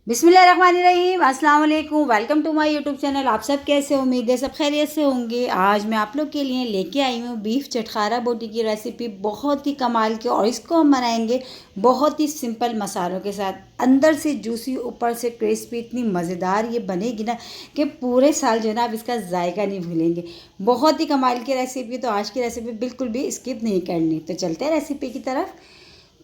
बिस्मिल्लाहिर्रहमानिर्रहीम, अस्सलाम वालेकुम। Welcome to my YouTube channel. आप सब कैसे, उम्मीद है सब खैरियत से होंगे। आज मैं आप लोग के लिए लेके आई हूँ बीफ चटखारा बोटी की रेसिपी, बहुत ही कमाल की। और इसको हम बनाएंगे बहुत ही सिंपल मसालों के साथ, अंदर से जूसी ऊपर से क्रिस्पी। इतनी मज़ेदार ये बनेगी ना कि पूरे साल जो है ना आप इसका जायका नहीं भूलेंगे। बहुत ही कमाल की रेसिपी, तो आज की रेसिपी बिल्कुल भी स्किप नहीं करनी। तो चलते हैं रेसिपी की तरफ।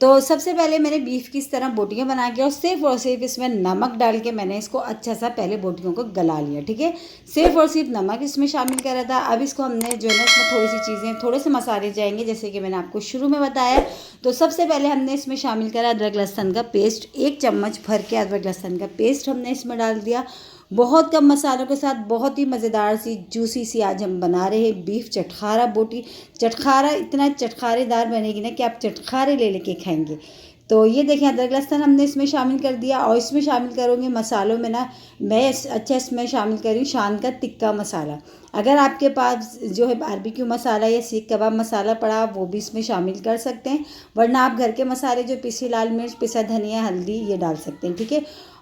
तो सबसे पहले मैंने बीफ की इस तरह बोटियां बना के और सिर्फ इसमें नमक डाल के मैंने इसको अच्छा सा पहले बोटियों को गला लिया। ठीक है, सिर्फ और सिर्फ नमक इसमें शामिल करा था। अब इसको हमने जो है ना इसमें थोड़ी सी चीज़ें, थोड़े से मसाले जाएंगे, जैसे कि मैंने आपको शुरू में बताया। तो सबसे पहले हमने इसमें शामिल करा अदरक लहसुन का पेस्ट। 1 चम्मच भर के अदरक लहसुन का पेस्ट हमने इसमें डाल दिया। बहुत कम मसालों के साथ बहुत ही मज़ेदार सी जूसी सी आज हम बना रहे हैं बीफ चटखारा बोटी। चटखारा इतना चटखारेदार बनेगी ना कि आप चटखारे ले लेके खाएंगे। तो ये देखें, अदरक लहसुन हमने इसमें शामिल कर दिया। और इसमें शामिल करूँगी मसालों में ना, मैं अच्छा इसमें शामिल करी शान का टिक्का मसाला। अगर आपके पास जो है बारबेक्यू मसाला या सीख कबाब मसाला पड़ा, आप वो भी इसमें शामिल कर सकते हैं। वरना आप घर के मसाले जो पिसी लाल मिर्च, पिसा धनिया, हल्दी, ये डाल सकते हैं। ठीक है,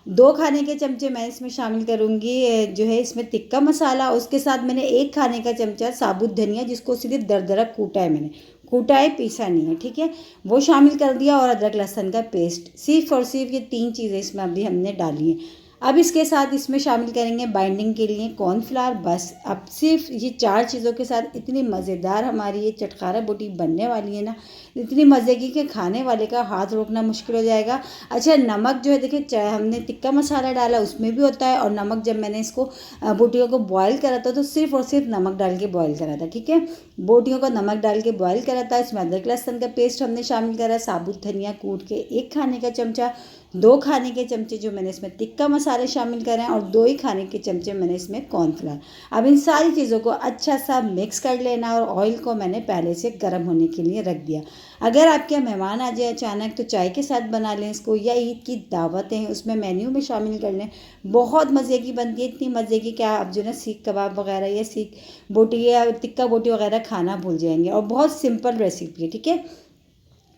2 खाने के चमचे मैं इसमें शामिल करूँगी जो है इसमें टिक्का मसाला। उसके साथ मैंने 1 खाने का चमचा साबुत धनिया, जिसको सिर्फ दरदरा कूटा है, मैंने कूटा है, पीसा नहीं है। ठीक है, वो शामिल कर दिया। और अदरक लहसुन का पेस्ट, सिर्फ और सिर्फ ये 3 चीज़ें इसमें अभी हमने डाली हैं। अब इसके साथ इसमें शामिल करेंगे बाइंडिंग के लिए कॉर्नफ्लावर। बस अब सिर्फ ये 4 चीज़ों के साथ इतनी मज़ेदार हमारी ये चटखारा बोटी बनने वाली है ना, इतनी मज़े की कि खाने वाले का हाथ रोकना मुश्किल हो जाएगा। अच्छा, नमक जो है देखिए, चाहे हमने टिक्का मसाला डाला उसमें भी होता है, और नमक जब मैंने इसको बोटियों को बॉयल करा था तो सिर्फ और सिर्फ नमक डाल के बॉयल करा था। ठीक है, बोटियों को नमक डाल के बॉयल करा था। इसमें अदरक लहसुन का पेस्ट हमने शामिल करा, साबुत धनिया कूट के 1 खाने का चमचा, 2 खाने के चमचे जो मैंने इसमें टिक्का मसाले शामिल करे हैं, और 2 ही खाने के चमचे मैंने इसमें कॉर्नफ्लावर। अब इन सारी चीज़ों को अच्छा सा मिक्स कर लेना, और ऑयल को मैंने पहले से गर्म होने के लिए रख दिया। अगर आपके मेहमान आ जाए अचानक तो चाय के साथ बना लें इसको, या ईद की दावतें हैं उसमें मेन्यू में शामिल कर लें। बहुत मज़े की बनती है, इतनी मज़े की कि आप जो है ना सीख कबाब वगैरह या सीख बोटी या टिक्का बोटी वगैरह खाना भूल जाएंगे। और बहुत सिंपल रेसिपी है। ठीक है,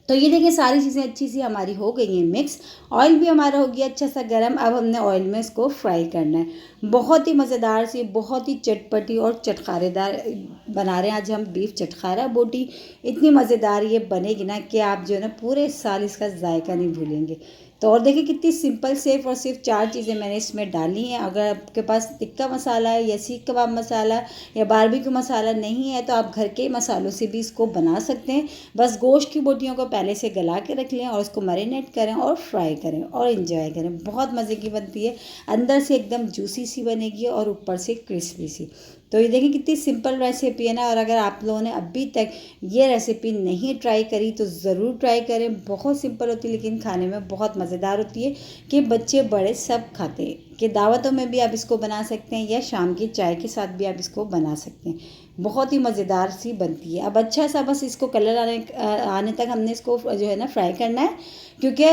तो ये देखिए सारी चीज़ें अच्छी सी हमारी हो गई हैं मिक्स। ऑयल भी हमारा हो गया अच्छा सा गर्म। अब हमने ऑयल में इसको फ्राई करना है। बहुत ही मज़ेदार सी, बहुत ही चटपटी और चटखारेदार बना रहे हैं आज हम बीफ चटखारा बोटी। इतनी मज़ेदार ये बनेगी ना कि आप जो है ना पूरे साल इसका जायका नहीं भूलेंगे। तो और देखिए कितनी सिंपल, सिर्फ और सिर्फ 4 चीज़ें मैंने इसमें डाली हैं। अगर आपके पास टिक्का मसाला है या सीख कबाब मसाला या बारबेक्यू मसाला नहीं है तो आप घर के मसालों से भी इसको बना सकते हैं। बस गोश्त की बोटियों को पहले से गला के रख लें और उसको मैरिनेट करें और फ्राई करें और इन्जॉय करें। बहुत मज़े की बनती है, अंदर से एकदम जूसी सी बनेगी और ऊपर से क्रिस्पी सी। तो ये देखिए कितनी सिंपल रेसिपी है ना। और अगर आप लोगों ने अभी तक ये रेसिपी नहीं ट्राई करी तो ज़रूर ट्राई करें। बहुत सिंपल होती है लेकिन खाने में बहुत मज़ेदार होती है कि बच्चे बड़े सब खाते हैं। कि दावतों में भी आप इसको बना सकते हैं या शाम की चाय के साथ भी आप इसको बना सकते हैं। बहुत ही मज़ेदार सी बनती है। अब अच्छा सा बस इसको कलर आने तक हमने इसको जो है ना फ्राई करना है, क्योंकि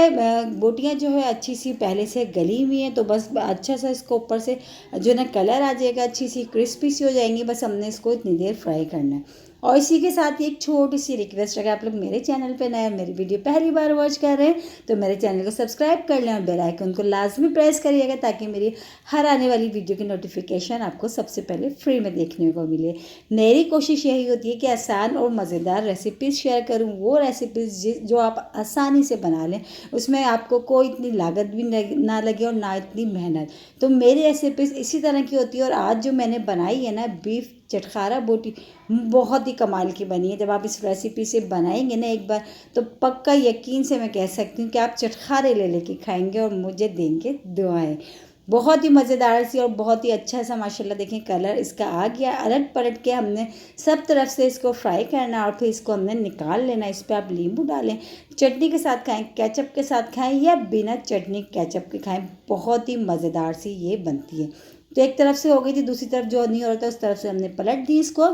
बोटियां जो है अच्छी सी पहले से गली हुई हैं। तो बस अच्छा सा इसको ऊपर से जो है ना कलर आ जाएगा, अच्छी सी क्रिस्पी सी हो जाएंगी। बस हमने इसको इतनी देर फ्राई करना है। और इसी के साथ ही एक छोटी सी रिक्वेस्ट, अगर आप लोग मेरे चैनल पे नए, मेरी वीडियो पहली बार वॉच कर रहे हैं तो मेरे चैनल को सब्सक्राइब कर लें और बेल आइकन को लाजमी प्रेस करिएगा, ताकि मेरी हर आने वाली वीडियो की नोटिफिकेशन आपको सबसे पहले फ्री में देखने को मिले। मेरी कोशिश यही होती है कि आसान और मज़ेदार रेसिपीज़ शेयर करूँ, वो रेसिपीज़ जो आप आसानी से बना लें, उसमें आपको कोई इतनी लागत भी ना लगे और ना इतनी मेहनत। तो मेरी रेसिपीज़ इसी तरह की होती है। और आज जो मैंने बनाई है ना बीफ चटखारा बोटी, बहुत ही कमाल की बनी है। जब आप इस रेसिपी से बनाएंगे ना एक बार, तो पक्का यकीन से मैं कह सकती हूँ कि आप चटखारे ले लेके खाएंगे और मुझे देंगे दुआएं। बहुत ही मज़ेदार सी और बहुत ही अच्छा सा माशाल्लाह देखें कलर इसका आ गया। अलट पलट के हमने सब तरफ से इसको फ्राई करना और फिर इसको हमने निकाल लेना। इस पर आप नींबू डालें, चटनी के साथ खाएं, केचप के साथ खाएं या बिना चटनी केचप के खाएं। बहुत ही मज़ेदार सी ये बनती है। तो एक तरफ से हो गई थी, दूसरी तरफ जो नहीं हो रहा था उस तरफ से हमने पलट दी इसको।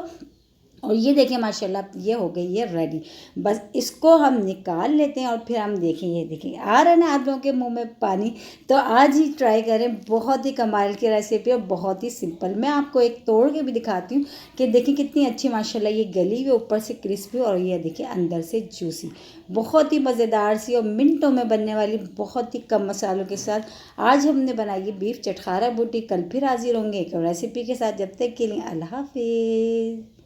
और ये देखिए माशाल्लाह ये हो गई है रेडी। बस इसको हम निकाल लेते हैं और फिर हम देखें, ये देखिए आ रहा है ना आप लोगों के मुंह में पानी। तो आज ही ट्राई करें, बहुत ही कमाल की रेसिपी और बहुत ही सिंपल। मैं आपको एक तोड़ के भी दिखाती हूँ कि देखिए कितनी अच्छी माशाल्लाह ये गली हुई, ऊपर से क्रिस्पी और ये देखिए अंदर से जूसी। बहुत ही मज़ेदार सी और मिनटों में बनने वाली, बहुत ही कम मसालों के साथ आज हमने बनाई है बीफ चटखारा बोटी। कल फिर हाजिर होंगे एक रेसिपी के साथ, जब तक के लिए अल्लाह हाफिज़।